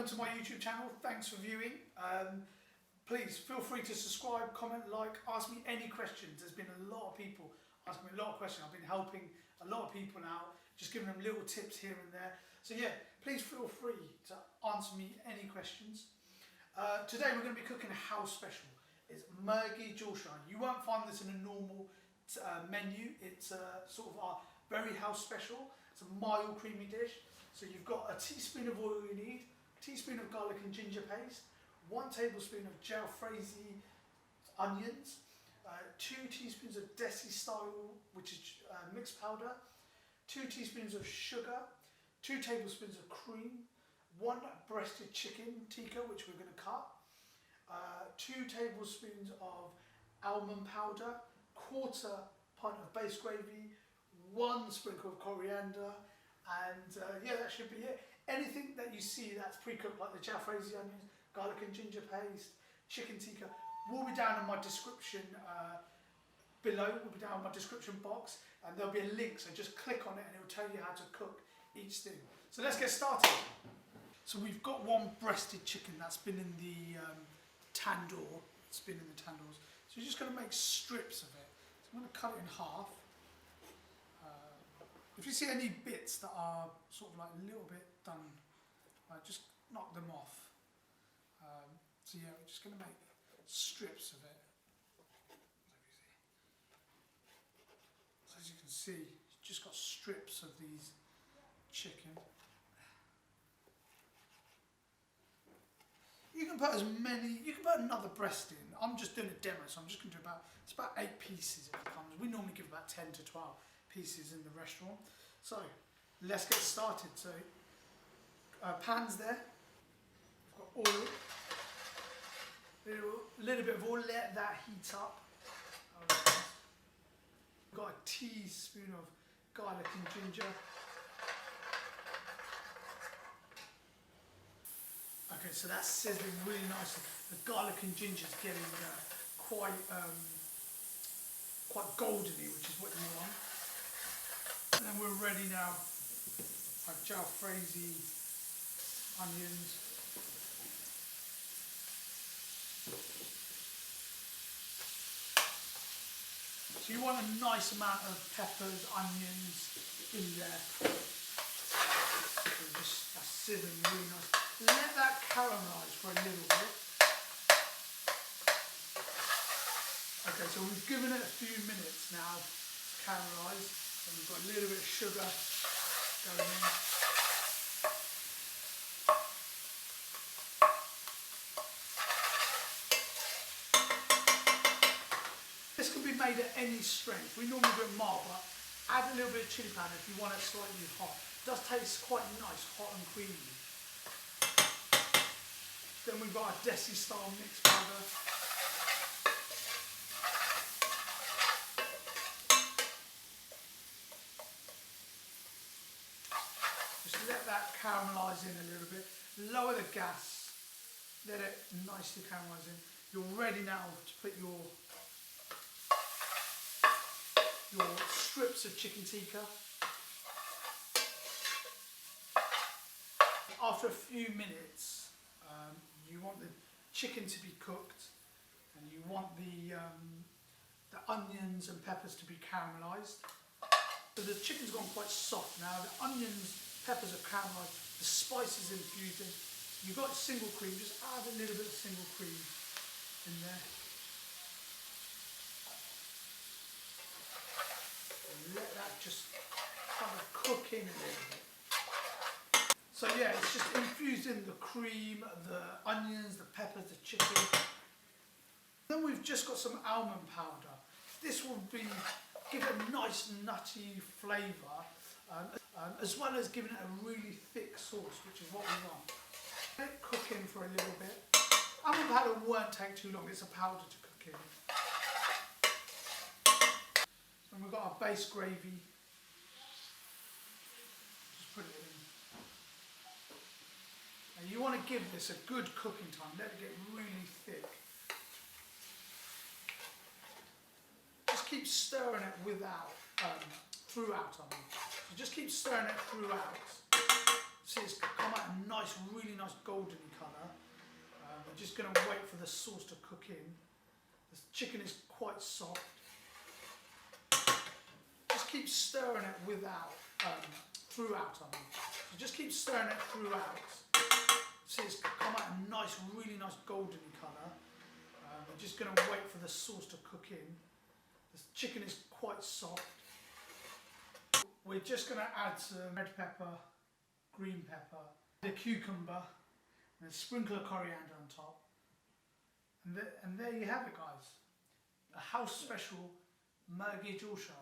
welcome to my YouTube channel. Thanks for viewing. Please feel free to subscribe, comment, like, ask me any questions. There's been a lot of people asking me a lot of questions. I've been helping a lot of people out, just giving them little tips here and there. So yeah, please feel free to answer me any questions. Today we're going to be cooking a house special. It's Murgi Julsha. You won't find this in a normal menu. It's sort of our very house special. It's a mild creamy dish. So you've got a teaspoon of oil you need, a teaspoon of garlic and ginger paste, 1 tablespoon of Jalfrezi Onions, 2 teaspoons of desi style, which is mixed powder, 2 teaspoons of sugar, 2 tablespoons of cream, 1 breasted chicken tikka, which we're going to cut, 2 tablespoons of almond powder, 1/4 pint of base gravy, 1 sprinkle of coriander, and yeah, that should be it. Anything that you see that's pre-cooked, like the Jalfrezi onions, garlic and ginger paste, chicken tikka, will be down in my description below, will be down in my description box, and there'll be a link, so just click on it and it will tell you how to cook each thing. So let's get started. So we've got 1 breasted chicken that's been in the tandoor, it's been in the tandoors. So you're just going to make strips of it. So I'm going to cut it in half. If you see any bits that are sort of like a little bit done, just knock them off. So yeah, we're just going to make strips of it. So as you can see, you've just got strips of these chicken. You can put as many, you can put another breast in. I'm just doing a demo, so I'm just going to do it's about 8 pieces it comes. We normally give about 10 to 12 pieces in the restaurant. So let's get started. So pan's there, we've got oil, a little bit of oil, let that heat up. We've got a teaspoon of garlic and ginger. Okay, so that's sizzling really nicely. The garlic and ginger is getting quite goldeny, which is what you want. And then we're ready now. Our Jalfrezi onions. So you want a nice amount of peppers, onions in there. So just that's sizzling really nice. Let that caramelise for a little bit. Okay, so we've given it a few minutes now to caramelise. And we've got a little bit of sugar going in. This can be made at any strength. We normally do it mild, but add a little bit of chili powder if you want it slightly hot. It does taste quite nice, hot and creamy. Then we've got our desi style mixed powder. Just let that caramelise in a little bit. Lower the gas. Let it nicely caramelise in. You're ready now to put your strips of chicken tikka. After a few minutes, you want the chicken to be cooked, and you want the onions and peppers to be caramelised. So the chicken's gone quite soft now. The onions, peppers are caramelised. The spice is infused in. You've got single cream. Just add a little bit of single cream in there. And let that just kind of cook in a little bit. So yeah, it's just infused in the cream, the onions, the peppers, the chicken. Then we've just got some almond powder. This will give it a nice nutty flavour, as well as giving it a really thick sauce, which is what we want. Let it cook in for a little bit. Almond powder won't take too long, it's a powder to cook in. And we've got our base gravy. Just put it in. And you want to give this a good cooking time, let it get really thick. Just keep stirring it throughout. So just keep stirring it throughout. See, it's come out a nice, really nice golden colour. We're just going to wait for the sauce to cook in. The chicken is quite soft. Just keep stirring it throughout. So just keep stirring it throughout. See, it's come out a nice, really nice golden colour. We're just going to wait for the sauce to cook in. The chicken is quite soft. We're just going to add some red pepper, green pepper, a cucumber, and a sprinkle of coriander on top. And there you have it, guys. A house special Murgi Julsha.